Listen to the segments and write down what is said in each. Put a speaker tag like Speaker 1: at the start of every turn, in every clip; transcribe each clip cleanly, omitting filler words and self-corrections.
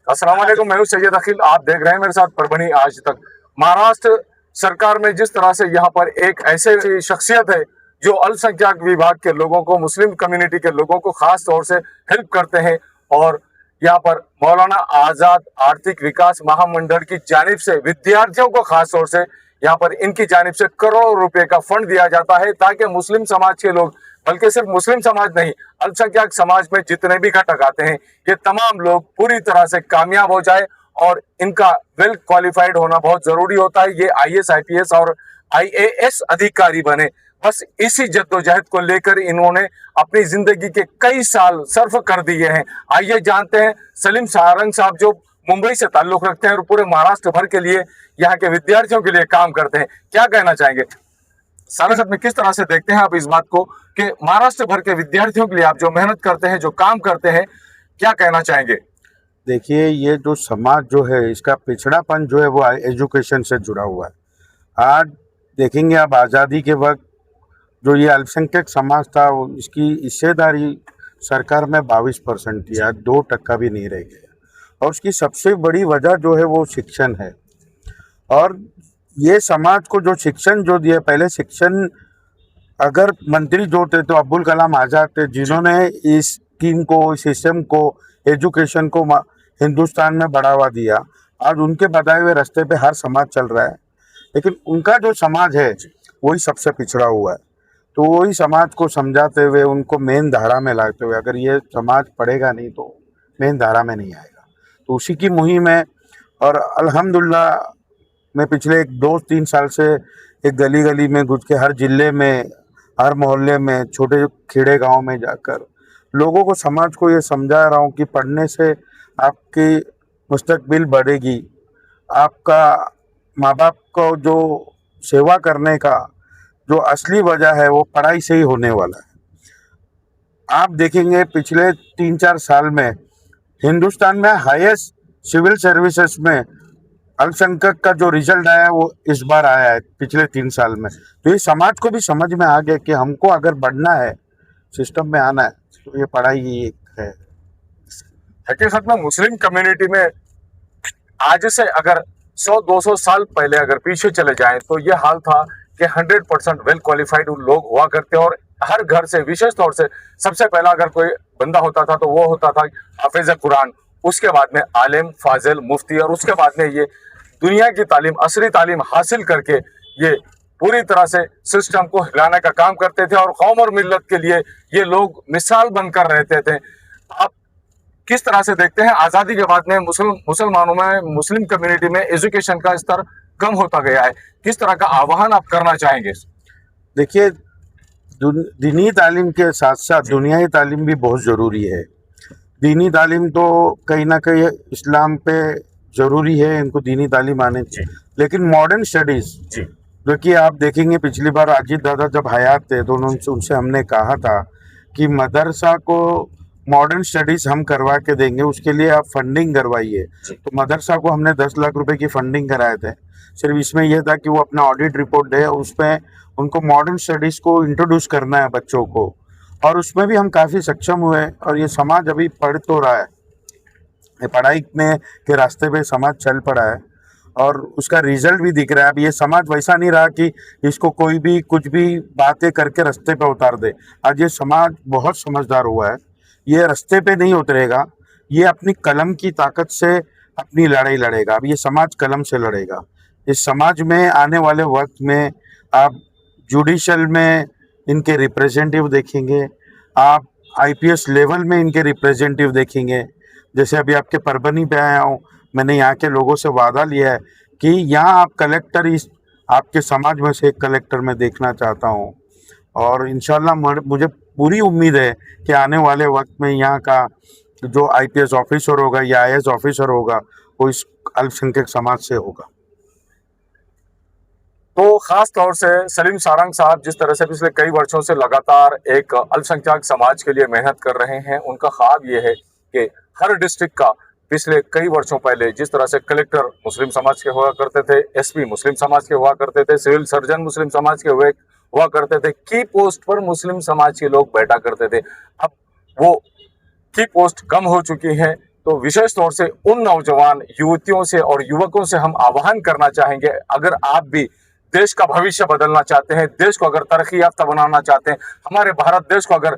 Speaker 1: अस्सलाम वालेकुम, मैं हूं सैयद अखिल। आप देख रहे हैं मेरे साथ परभनी आज तक। महाराष्ट्र सरकार में जिस तरह से यहाँ पर एक ऐसे शख्सियत है जो अल्पसंख्यक विभाग के लोगों को, मुस्लिम कम्युनिटी के लोगों को खास तौर से हेल्प करते हैं, और यहाँ पर मौलाना आजाद आर्थिक विकास महामंडल की जानिब से विद्यार्थियों को खास तौर से यहाँ पर इनकी जानिब से करोड़ों रुपए का फंड दिया जाता है, ताकि मुस्लिम समाज के लोग, बल्कि सिर्फ मुस्लिम समाज नहीं, अल्पसंख्यक समाज में जितने भी घटक आते हैं, ये तमाम लोग पूरी तरह से कामयाब हो जाए। और इनका वेल क्वालिफाइड होना बहुत जरूरी होता है। ये आईएएस, आईपीएस और आईएएस अधिकारी बने। बस इसी जद्दोजहद को लेकर इन्होंने अपनी जिंदगी के कई साल सर्फ कर दिए हैं। आइए जानते हैं सलीम सारंग साहब, जो मुंबई से ताल्लुक रखते हैं और पूरे महाराष्ट्र भर के लिए, यहाँ के विद्यार्थियों के लिए काम करते हैं, क्या कहना चाहेंगे। सारा साहब, में किस तरह से देखते हैं आप इस बात को कि महाराष्ट्र भर के विद्यार्थियों के लिए आप जो मेहनत करते हैं, जो काम करते हैं, क्या कहना चाहेंगे।
Speaker 2: देखिए, ये जो समाज जो है, इसका पिछड़ापन जो है वो एजुकेशन से जुड़ा हुआ है। आज देखेंगे आप, आज़ादी के वक्त जो ये अल्पसंख्यक समाज था, इसकी हिस्सेदारी सरकार में 22% थी, आज 2% भी नहीं रह गया। और उसकी सबसे बड़ी वजह जो है वो शिक्षण है। और ये समाज को जो शिक्षण जो दिया, पहले शिक्षण अगर मंत्री जो थे तो अब्दुल कलाम आज़ाद थे, जिन्होंने इस स्कीम को, इस सिस्टम को, एजुकेशन को हिंदुस्तान में बढ़ावा दिया। आज उनके बताए हुए रास्ते पे हर समाज चल रहा है, लेकिन उनका जो समाज है वही सबसे पिछड़ा हुआ है। तो वही समाज को समझाते हुए, उनको मेन धारा में लाते हुए, अगर ये समाज पढ़ेगा नहीं तो मेन धारा में नहीं आएगा, तो उसी की मुहिम है। और अल्हम्दुलिल्लाह मैं पिछले 2-3 साल से एक गली गली में घुस के, हर जिले में, हर मोहल्ले में, छोटे खेड़े गांव में जाकर लोगों को, समाज को ये समझा रहा हूँ कि पढ़ने से आपकी मुस्तकबिल बढ़ेगी, आपका माँ बाप को जो सेवा करने का जो असली वजह है वो पढ़ाई से ही होने वाला है। आप देखेंगे पिछले 3-4 साल में हिंदुस्तान में हाईएस्ट सिविल सर्विसेज में अल्पसंख्यक का जो रिजल्ट आया है वो इस बार आया है पिछले 3 साल में। तो ये समाज को भी समझ में आ गया कि हमको अगर बढ़ना है, सिस्टम में आना है, तो ये पढ़ाई ही एक है।
Speaker 1: हकीकत में मुस्लिम कम्युनिटी में आज से अगर 100-200 साल पहले अगर पीछे चले जाएं तो ये हाल था कि 100% वेल क्वालिफाइड लोग हुआ करते, और हर घर से, विशेष तौर से सबसे पहला अगर कोई बंदा होता था तो वो होता था हाफिज कुरान, उसके बाद में आलिम, फाजिल, मुफ्ती, और उसके बाद में ये दुनिया की तालीम, असली तालीम हासिल करके ये पूरी तरह से सिस्टम को हिलाने का काम करते थे, और कौम और मिल्लत के लिए ये लोग मिसाल बनकर रहते थे। आप किस तरह से देखते हैं आज़ादी के बाद में मुसलमानों में, मुस्लिम कम्युनिटी में एजुकेशन का स्तर कम होता गया है, किस तरह का आह्वान आप करना चाहेंगे।
Speaker 2: देखिए, दीनी तालीम के साथ साथ दुनियाई तालीम भी बहुत ज़रूरी है। दीनी तालीम तो कहीं ना कहीं इस्लाम पे ज़रूरी है, इनको दीनी तालीम आने चाहिए, लेकिन मॉडर्न स्टडीज़, जो कि आप देखेंगे पिछली बार अजीत दादा जब हयात थे तो उनसे हमने कहा था कि मदरसा को मॉडर्न स्टडीज़ हम करवा के देंगे, उसके लिए आप फंडिंग करवाइए। तो मदरसा को हमने 10 लाख रुपए की फंडिंग कराए थे। सिर्फ इसमें यह था कि वो अपना ऑडिट रिपोर्ट दे, उसमें उनको मॉडर्न स्टडीज़ को इंट्रोड्यूस करना है बच्चों को, और उसमें भी हम काफ़ी सक्षम हुए। और ये समाज अभी पढ़ तो रहा है, पढ़ाई में के रास्ते पे समाज चल पड़ा है, और उसका रिजल्ट भी दिख रहा है। अब ये समाज वैसा नहीं रहा कि इसको कोई भी कुछ भी बातें करके रास्ते पे उतार दे। आज ये समाज बहुत समझदार हुआ है, ये रास्ते पे नहीं उतरेगा, ये अपनी कलम की ताकत से अपनी लड़ाई लड़ेगा। अब ये समाज कलम से लड़ेगा। इस समाज में आने वाले वक्त में आप जुडिशल में इनके रिप्रेजेंटेटिव देखेंगे, आप आईपीएस लेवल में इनके रिप्रेजेंटेटिव देखेंगे। जैसे अभी आपके परभनी पे आया हूँ, मैंने यहाँ के लोगों से वादा लिया है कि यहाँ आप कलेक्टर, इस आपके समाज में से एक कलेक्टर मैं देखना चाहता हूँ। और इंशाल्लाह मुझे पूरी उम्मीद है कि आने वाले वक्त में यहाँ का जो आईपीएस ऑफिसर होगा या आईएएस ऑफिसर होगा वो इस अल्पसंख्यक समाज से होगा।
Speaker 1: तो खास तौर से सलीम सारंग साहब जिस तरह से पिछले कई वर्षों से लगातार एक अल्पसंख्यक समाज के लिए मेहनत कर रहे हैं, उनका ख्वाब ये है कि हर डिस्ट्रिक्ट का पिछले कई वर्षों पहले जिस तरह से कलेक्टर मुस्लिम समाज के हुआ करते थे, एसपी मुस्लिम समाज के हुआ करते थे, सिविल सर्जन मुस्लिम समाज के हुआ करते थे, की पोस्ट पर मुस्लिम समाज के लोग बैठा करते थे, अब वो की पोस्ट कम हो चुकी है। तो विशेष तौर से उन नौजवान युवतियों से और युवकों से हम आह्वान करना चाहेंगे, अगर आप भी देश का भविष्य बदलना चाहते हैं, देश को अगर तरक्की याफ्ता बनाना चाहते हैं, हमारे भारत देश को अगर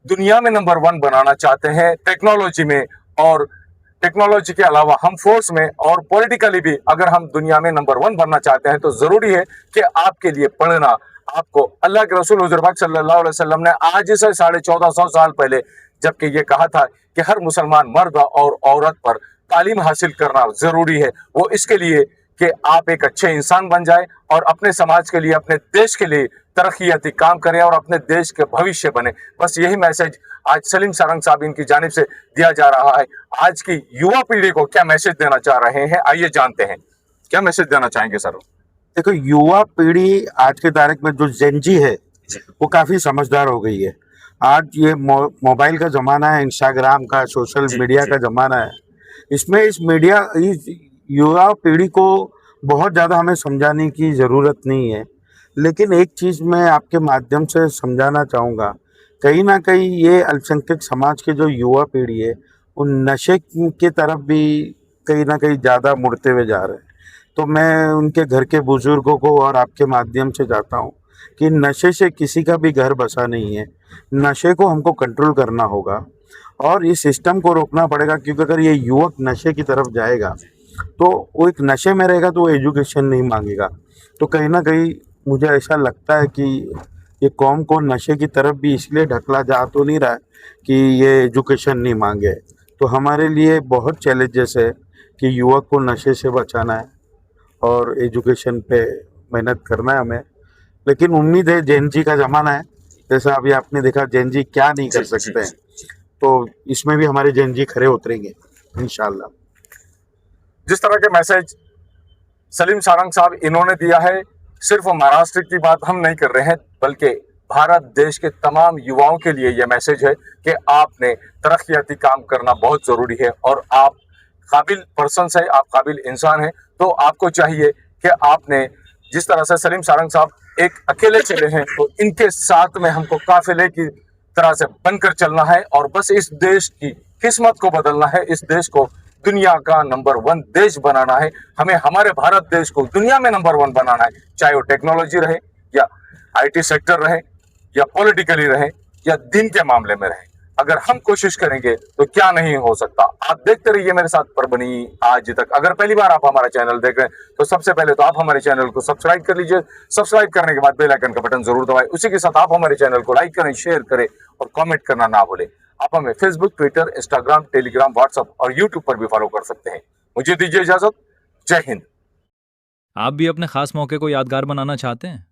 Speaker 1: दुनिया में नंबर 1 बनाना चाहते हैं टेक्नोलॉजी में, और टेक्नोलॉजी के अलावा हम फोर्स में और पॉलिटिकली भी अगर हम दुनिया में नंबर 1 बनना चाहते हैं, तो जरूरी है कि आपके लिए पढ़ना, आपको अल्लाह के रसूल हुजूर पाक सल्लल्लाहु अलैहि वसल्लम ने आज से 1450 साल पहले जबकि ये कहा था कि हर मुसलमान मर्द और औरत पर तालीम हासिल करना जरूरी है, वो इसके लिए कि आप एक अच्छे इंसान बन जाए और अपने समाज के लिए, अपने देश के लिए तरक्याती काम करें और अपने देश के भविष्य बने। बस यही मैसेज आज सलीम सारंग साहब इनकी जानिब से दिया जा रहा है। आज की युवा पीढ़ी को क्या मैसेज देना चाह रहे हैं, आइए जानते हैं। क्या मैसेज देना चाहेंगे सर?
Speaker 2: देखो, युवा पीढ़ी आज के तारीख में जो जेनजी है वो काफ़ी समझदार हो गई है। आज ये मोबाइल का ज़माना है, इंस्टाग्राम का, सोशल मीडिया का ज़माना है। इसमें इस युवा पीढ़ी को बहुत ज़्यादा हमें समझाने की ज़रूरत नहीं है, लेकिन एक चीज़ मैं आपके माध्यम से समझाना चाहूँगा, कहीं ना कहीं ये अल्पसंख्यक समाज के जो युवा पीढ़ी है वो नशे की तरफ भी कहीं ना कहीं ज़्यादा मुड़ते हुए जा रहे हैं। तो मैं उनके घर के बुज़ुर्गों को और आपके माध्यम से चाहता हूँ कि नशे से किसी का भी घर बसा नहीं है। नशे को हमको कंट्रोल करना होगा और इस सिस्टम को रोकना पड़ेगा, क्योंकि अगर ये युवक नशे की तरफ जाएगा तो वो एक नशे में रहेगा तो वो एजुकेशन नहीं मांगेगा। तो कहीं ना कहीं मुझे ऐसा लगता है कि ये कौम को नशे की तरफ भी इसलिए ढकला जा तो नहीं रहा है कि ये एजुकेशन नहीं मांगे। तो हमारे लिए बहुत चैलेंजेस है कि युवक को नशे से बचाना है और एजुकेशन पे मेहनत करना है हमें। लेकिन उम्मीद है, जेन जी का ज़माना है, जैसा अभी आपने देखा जेन जी क्या नहीं कर सकते हैं, तो इसमें भी हमारे जेन जी खरे उतरेंगे इंशाल्लाह।
Speaker 1: जिस तरह के मैसेज सलीम सारंग साहब इन्होंने दिया है, सिर्फ महाराष्ट्र की बात हम नहीं कर रहे हैं, बल्कि भारत देश के तमाम युवाओं के लिए यह मैसेज है कि आपने तरक्याती काम करना बहुत ज़रूरी है और आप काबिल पर्सन है, आप काबिल इंसान हैं। तो आपको चाहिए कि आपने जिस तरह से सलीम सारंग साहब एक अकेले चले हैं, तो इनके साथ में हमको काफिले की तरह से बनकर चलना है और बस इस देश की किस्मत को बदलना है, इस देश को दुनिया का नंबर 1 देश बनाना है। हमें हमारे भारत देश को दुनिया में नंबर 1 बनाना है, चाहे वो टेक्नोलॉजी रहे या IT सेक्टर रहे या पॉलिटिकली रहे या दिन के मामले में रहे। अगर हम कोशिश करेंगे तो क्या नहीं हो सकता। आप देखते रहिए मेरे साथ परभनी आज तक। अगर पहली बार आप हमारा चैनल देख रहे हैं तो सबसे पहले तो आप हमारे चैनल को सब्सक्राइब कर लीजिए। सब्सक्राइब करने के बाद बेल आइकन का बटन जरूर दबाएं। उसी के साथ आप हमारे चैनल को लाइक करें, शेयर करें और कमेंट करना ना भूलें। आप हमें Facebook, Twitter, Instagram, Telegram, WhatsApp और यूट्यूब पर भी फॉलो कर सकते हैं। मुझे दीजिए इजाजत। जय हिंद।
Speaker 3: आप भी अपने खास मौके को यादगार बनाना चाहते हैं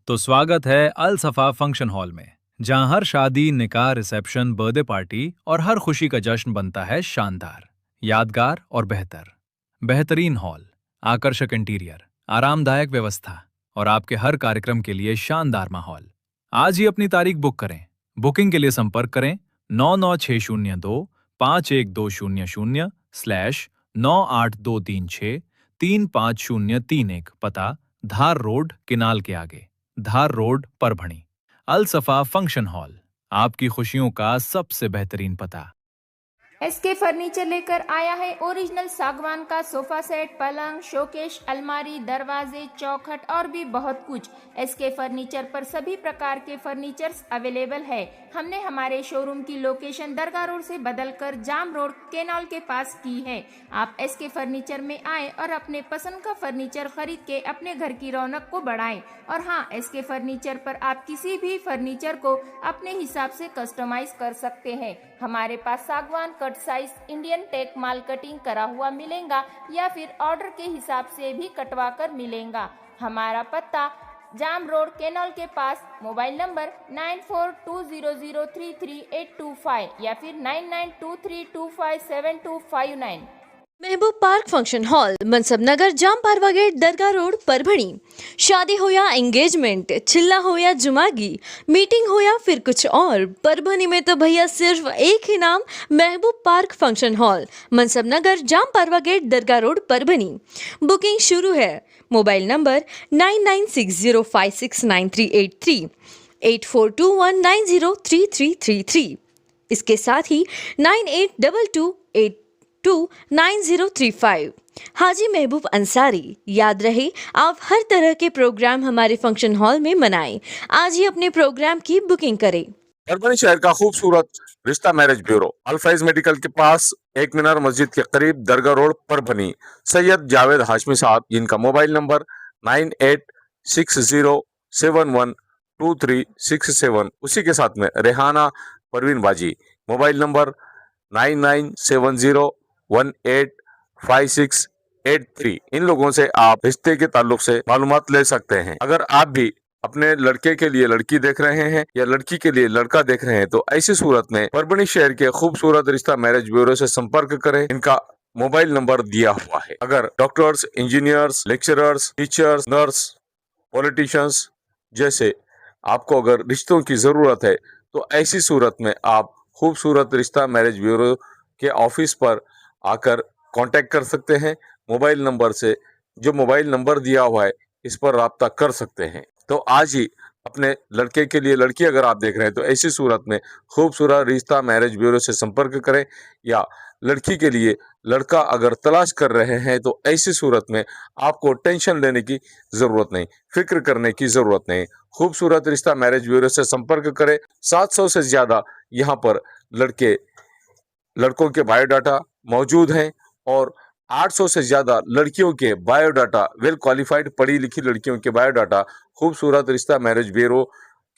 Speaker 3: तो स्वागत है अल सफा फंक्शन हॉल में, जहां हर शादी, निकाह, रिसेप्शन, बर्थडे पार्टी और हर खुशी का जश्न बनता है शानदार, यादगार और बेहतर। बेहतरीन हॉल, आकर्षक इंटीरियर, आरामदायक व्यवस्था और आपके हर कार्यक्रम के लिए शानदार माहौल। आज ही अपनी तारीख बुक करें। बुकिंग के लिए संपर्क करें 9960251200/98236355031, पता धार रोड, किनाल के आगे, धार रोड, परभणी। अल सफा फंक्शन हॉल, आपकी खुशियों का सबसे बेहतरीन पता।
Speaker 4: SK फर्नीचर लेकर आया है ओरिजिनल सागवान का सोफा सेट, पलंग, शोकेश, अलमारी, दरवाजे, चौखट और भी बहुत कुछ। SK फर्नीचर पर सभी प्रकार के फर्नीचर्स अवेलेबल है। हमने हमारे शोरूम की लोकेशन दरगाह रोड से बदलकर जाम रोड, केनाल के पास की है। आप SK फर्नीचर में आए और अपने पसंद का फर्नीचर खरीद के अपने घर की रौनक को बढ़ाएं। और हाँ, SK फर्नीचर पर आप किसी भी फर्नीचर को अपने हिसाब से कस्टमाइज कर सकते हैं। हमारे पास सागवान कट साइज इंडियन टेक माल कटिंग करा हुआ मिलेगा या फिर ऑर्डर के हिसाब से भी कटवा कर मिलेगा। हमारा पत्ता जाम रोड, केनाल के पास। मोबाइल नंबर 9420033825 या फिर 9923257259।
Speaker 5: महबूब पार्क फंक्शन हॉल, मनसब नगर, जाम पारवा गेट, दरगाह रोड, परभणी। शादी हो या एंगेजमेंट, चिल्ला हो या जुमागी, मीटिंग हो या फिर कुछ और, परभणी में तो भैया सिर्फ एक ही नाम, महबूब पार्क फंक्शन हॉल, मनसब नगर, जाम पारवा गेट, दरगाह रोड, परभणी। बुकिंग शुरू है। Mobile number 9960569383, 8421903333। इसके साथ ही 9822 929035। हाजी महबूब अंसारी। याद रहे, आप हर तरह के प्रोग्राम हमारे फंक्शन हॉल में मनाएं। आज ही अपने प्रोग्राम की बुकिंग करें।
Speaker 1: परभनी शहर का खूबसूरत रिश्ता मैरिज ब्यूरो अल्फाइज मेडिकल के पास एक मीनार मस्जिद के करीब दरगाह रोड परभनी। सैयद जावेद हाशमी साहब, जिनका मोबाइल नंबर 9860711237, उसी के साथ में रेहाना परवीन बाजी, मोबाइल नंबर 9970185683। इन लोगों से आप रिश्ते के ताल्लुक से मालूमात ले सकते हैं। अगर आप भी अपने लड़के के लिए लड़की देख रहे हैं या लड़की के लिए लड़का देख रहे हैं तो ऐसी सूरत में परभनी शहर के खूबसूरत रिश्ता मैरिज ब्यूरो से संपर्क करें। इनका मोबाइल नंबर दिया हुआ है। अगर doctors, engineers, lecturers, teachers, nurse, politicians जैसे आपको अगर रिश्तों की जरूरत है तो ऐसी सूरत में आप खूबसूरत रिश्ता मैरिज ब्यूरो के ऑफिस पर आकर कांटेक्ट कर सकते हैं। मोबाइल नंबर से, जो मोबाइल नंबर दिया हुआ है, इस पर राब्ता कर सकते हैं। तो आज ही अपने लड़के के लिए लड़की अगर आप देख रहे हैं तो ऐसी सूरत में खूबसूरत रिश्ता मैरिज ब्यूरो से संपर्क करें, या लड़की के लिए लड़का अगर तलाश कर रहे हैं तो ऐसी सूरत में आपको टेंशन लेने की जरूरत नहीं, फिक्र करने की जरूरत नहीं। खूबसूरत रिश्ता मैरिज ब्यूरो से संपर्क करें। 700 से ज्यादा यहाँ पर लड़कों के बायोडाटा मौजूद हैं और 800 से ज्यादा लड़कियों के बायोडाटा, वेल क्वालिफाइड पढ़ी लिखी लड़कियों के बायोडाटा खूबसूरत रिश्ता मैरिज ब्यूरो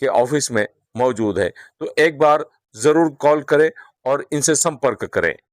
Speaker 1: के ऑफिस में मौजूद है। तो एक बार जरूर कॉल करें और इनसे संपर्क करें।